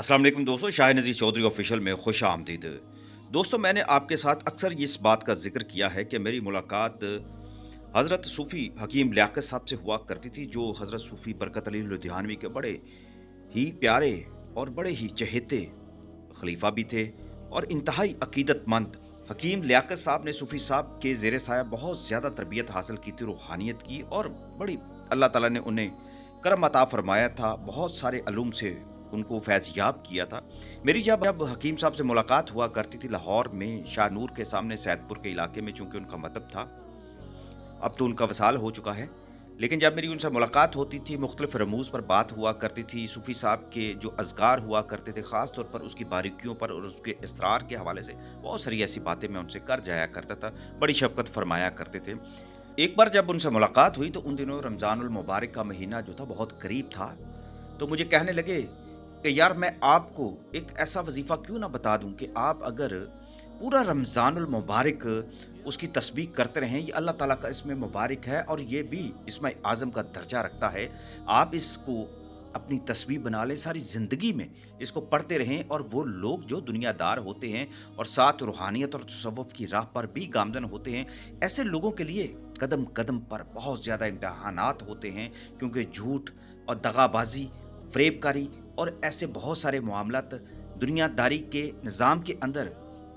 अस्सलाम वालेकुम दोस्तों, शाह नज़ीर चौधरी ऑफिशियल में खुश आमदीद। दोस्तों, मैंने आपके साथ अक्सर इस बात का ज़िक्र किया है कि मेरी मुलाकात हज़रत सूफ़ी हकीम लियाकत साहब से हुआ करती थी, जो हज़रत सूफ़ी बरकत अली लुधियानवी के बड़े ही प्यारे और बड़े ही चहेते खलीफा भी थे और इंतहाई अकीदतमंद। हकीम लियाकत साहब ने सूफ़ी साहब के ज़ेर साया बहुत ज़्यादा तरबियत हासिल की थी, रूहानियत की, और बड़ी अल्लाह ताला ने उन्हें करम अता फ़रमाया था, बहुत सारे अलूम से उनको फैज़याब किया था। मेरी जब जब हकीम साहब से मुलाकात हुआ करती थी लाहौर में शाहनूर के सामने सैदपुर के इलाके में, चूँकि उनका मतब था, अब तो उनका वसाल हो चुका है। लेकिन जब मेरी उनसे मुलाकात होती थी, मुख्तलिफ रमूज़ पर बात हुआ करती थी, सूफ़ी साहब के जो अज़कार हुआ करते थे, ख़ास तौर पर उसकी बारीकियों पर और उसके इसरार के हवाले से बहुत सारी ऐसी बातें मैं उनसे कर जाया करता था, बड़ी शफ़क़त फ़रमाया करते थे। एक बार जब उनसे मुलाकात हुई तो उन दिनों रमज़ानुल मुबारक का महीना जो था बहुत करीब था, तो मुझे कहने लगे कि यार, मैं आपको एक ऐसा वज़ीफ़ा क्यों ना बता दूँ कि आप अगर पूरा रमज़ानुल मुबारक उसकी तस्बीह करते रहें, ये अल्लाह ताला का इसमें मुबारक है और ये भी इसमें आज़म का दर्जा रखता है। आप इसको अपनी तस्बीह बना लें, सारी ज़िंदगी में इसको पढ़ते रहें, और वो लोग जो दुनियादार होते हैं और साथ रूहानियत और तसव्वुफ़ की राह पर भी गामज़न होते हैं, ऐसे लोगों के लिए कदम-कदम पर बहुत ज़्यादा इम्तिहानात होते हैं, क्योंकि झूठ और दगाबाज़ी, फ़रेबकारी और ऐसे बहुत सारे मामलात दुनियादारी के निज़ाम के अंदर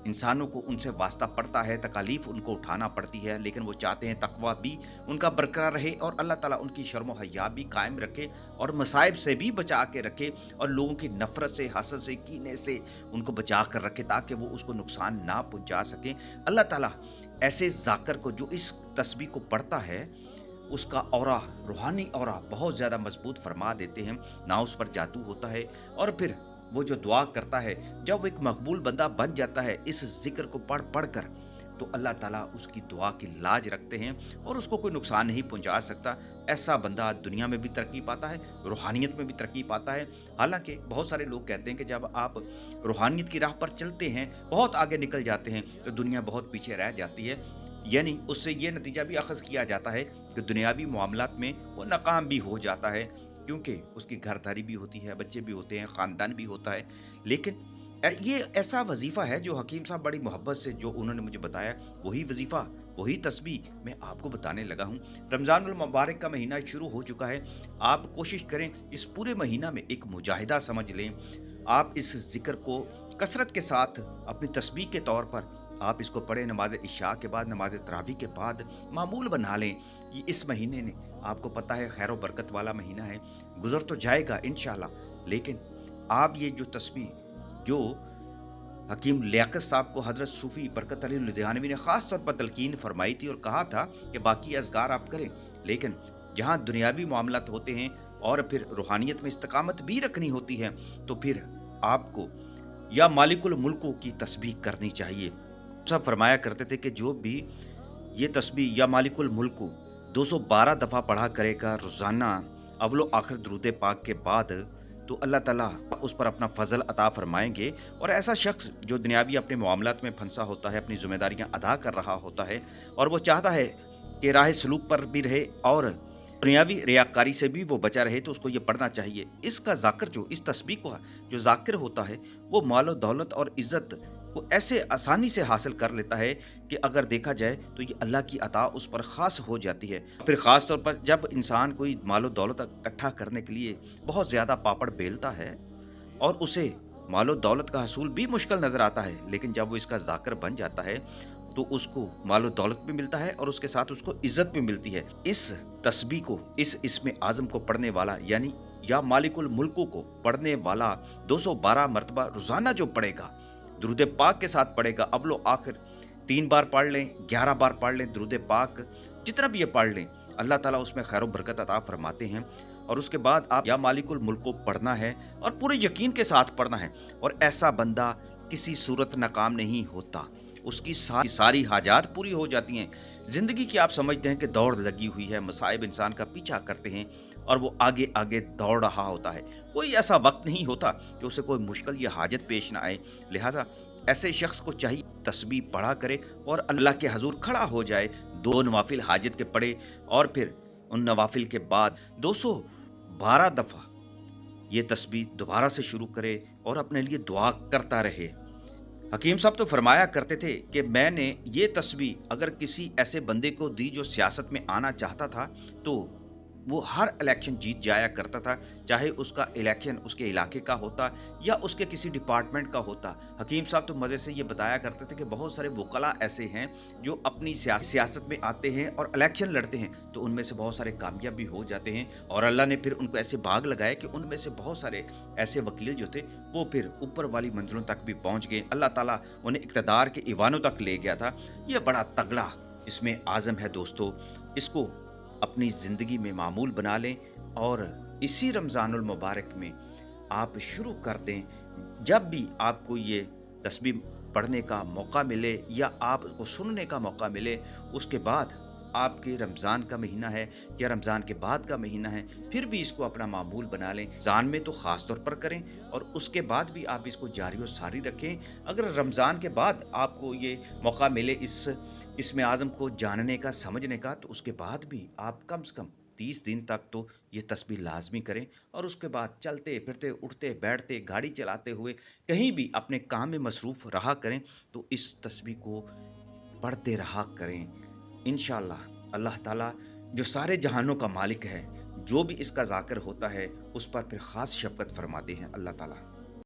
इंसानों को उनसे वास्ता पड़ता है, तकालीफ उनको उठाना पड़ती है, लेकिन वो चाहते हैं तकवा भी उनका बरकरार रहे और अल्लाह ताला उनकी शर्म व हया भी कायम रखे और मसाइब से भी बचा के रखे और लोगों की नफ़रत से, हसद से, कीने से उनको बचा कर रखे, ताकि वो उसको नुकसान ना पहुँचा सकें। अल्लाह ताला ऐसे ज़ाकिर को जो इस तस्बीह को पढ़ता है, उसका औरा, रूहानी औरा बहुत ज़्यादा मज़बूत फ़रमा देते हैं, ना उस पर जादू होता है। और फिर वो जो दुआ करता है, जब वो एक मकबूल बंदा बन जाता है इस ज़िक्र को पढ़ कर, तो अल्लाह ताला उसकी दुआ की लाज रखते हैं और उसको कोई नुकसान नहीं पहुँचा सकता। ऐसा बंदा दुनिया में भी तरक्की पाता है, रूहानियत में भी तरक्की पाता है। हालाँकि बहुत सारे लोग कहते हैं कि जब आप रूहानियत की राह पर चलते हैं, बहुत आगे निकल जाते हैं, तो दुनिया बहुत पीछे रह जाती है। यानी उससे ये नतीजा भी अख़ज़ किया जाता है कि दुनियावी मामलात में वो नाकाम भी हो जाता है, क्योंकि उसकी घरदारी भी होती है, बच्चे भी होते हैं, ख़ानदान भी होता है। लेकिन ये ऐसा वज़ीफ़ा है जो हकीम साहब बड़ी मोहब्बत से जो उन्होंने मुझे बताया, वही वज़ीफ़ा, वही तस्बीह मैं आपको बताने लगा हूँ। रमज़ानुल मुबारक का महीना शुरू हो चुका है। आप कोशिश करें इस पूरे महीना में एक मुजाहिदा समझ लें। आप इस ज़िक्र को कसरत के साथ अपनी तस्बीह के तौर पर आप इसको पढ़ें, नमाज़ इशा के बाद, नमाज़ तरावी के बाद मामूल बना लें। ये इस महीने ने, आपको पता है, खैर व बरकत वाला महीना है, गुज़र तो जाएगा इंशाअल्लाह, लेकिन आप ये जो तस्बीह जो हकीम लियाकत साहब को हज़रत सूफ़ी बरकत अली लुधियानवी ने ख़ास तौर पर तलकीन फ़रमाई थी और कहा था कि बाकी अज़कार आप करें, लेकिन जहाँ दुनियावी मामलात होते हैं और फिर रूहानियत में इस्तिक़ामत भी रखनी होती है, तो फिर आपको या मालिकुल मुल्क की तस्बीह करनी चाहिए। सब फरमाया करते थे कि जो भी ये तस्बीह या मालिकुल मुल्क 212 दफ़ा पढ़ा करेगा रोज़ाना अव्वल आखिर दुरूद पाक के बाद, तो अल्लाह ताला उस पर अपना फ़ज़ल अता फ़रमाएँगे। और ऐसा शख्स जो दुनियावी अपने मामलात में फंसा होता है, अपनी ज़िम्मेदारियाँ अदा कर रहा होता है और वो चाहता है कि राह सलूक पर भी रहे और दुनियावी रियाकारी से भी वो बचा रहे, तो उसको ये पढ़ना चाहिए। इसका ज़ाकिर जो इस तस्बीह को जो ज़ाकिर होता है, वो मालो दौलत और इज़्ज़त वो ऐसे आसानी से हासिल कर लेता है कि अगर देखा जाए तो ये अल्लाह की अता उस पर ख़ास हो जाती है। फिर ख़ास तौर पर जब इंसान कोई मालो दौलत इकट्ठा करने के लिए बहुत ज़्यादा पापड़ बेलता है और उसे मालो दौलत का हसूल भी मुश्किल नज़र आता है, लेकिन जब वो इसका ज़ाकिर बन जाता है, तो उसको मालो दौलत भी मिलता है और उसके साथ उसको इज़्ज़त भी मिलती है। इस तस्बीह को, इस इस्म आज़म को पढ़ने वाला, यानी या मालिकुल मुल्क को पढ़ने वाला 212 मरतबा रोज़ाना जो पढ़ेगा, दुरूद पाक के साथ पढ़ेगा, अव्वल आखिर 3 बार पढ़ लें, 11 बार पढ़ लें, दुरूद पाक जितना भी ये पढ़ लें, अल्लाह ताला उसमें खैर व बरकत अता फ़रमाते हैं। और उसके बाद आप या मालिकुल मुल्क को पढ़ना है और पूरे यकीन के साथ पढ़ना है, और ऐसा बंदा किसी सूरत नाकाम नहीं होता। उसकी सारी हाजात पूरी हो जाती हैं। ज़िंदगी की आप समझते हैं कि दौड़ लगी हुई है, मसाइब इंसान का पीछा करते हैं और वो आगे-आगे दौड़ रहा होता है। कोई ऐसा वक़्त नहीं होता कि उसे कोई मुश्किल या हाजत पेश ना आए। लिहाज़ा ऐसे शख्स को चाहिए तस्बीह पढ़ा करे और अल्लाह के हज़ूर खड़ा हो जाए, 2 नवाफ़िल हाजत के पढ़े और फिर उन नवाफ़िल के बाद 212 दफ़ा ये तस्बीह दोबारा से शुरू करे और अपने लिए दुआ करता रहे। हकीम साहब तो फरमाया करते थे कि मैंने ये तस्बीह अगर किसी ऐसे बंदे को दी जो सियासत में आना चाहता था, तो वो हर इलेक्शन जीत जाया करता था, चाहे उसका इलेक्शन उसके इलाके का होता या उसके किसी डिपार्टमेंट का होता। हकीम साहब तो मज़े से ये बताया करते थे कि बहुत सारे वकला ऐसे हैं जो अपनी सियासत में आते हैं और इलेक्शन लड़ते हैं, तो उनमें से बहुत सारे कामयाब भी हो जाते हैं और अल्लाह ने फिर उनको ऐसे भाग लगाए कि उनमें से बहुत सारे ऐसे वकील जो थे, वो फिर ऊपर वाली मंजिलों तक भी पहुँच गए। अल्लाह ताला उन्हें इक़्तिदार के ईवानों तक ले गया था। ये बड़ा तगड़ा इसमें आज़म है दोस्तों, इसको अपनी ज़िंदगी में मामूल बना लें और इसी रमज़ानुल मुबारक में आप शुरू कर दें। जब भी आपको ये तस्बीह पढ़ने का मौका मिले या आपको सुनने का मौका मिले, उसके बाद आपके रमज़ान का महीना है या रमज़ान के बाद का महीना है, फिर भी इसको अपना मामूल बना लें। रमज़ान में तो ख़ास तौर पर करें और उसके बाद भी आप इसको जारी और सारी रखें। अगर रमज़ान के बाद आपको ये मौका मिले इसमें आज़म को जानने का, समझने का, तो उसके बाद भी आप कम से कम 30 दिन तक तो ये तस्बीह लाज़मी करें और उसके बाद चलते-फिरते, उठते-बैठते, गाड़ी चलाते हुए कहीं भी अपने काम में मसरूफ़ रहा करें, तो इस तस्बीह को पढ़ते रहा करें। इंशाअल्लाह अल्लाह ताला जो सारे जहानों का मालिक है, जो भी इसका ज़ाकिर होता है, उस पर फिर ख़ास शफ़क़त फ़रमाते हैं अल्लाह ताला।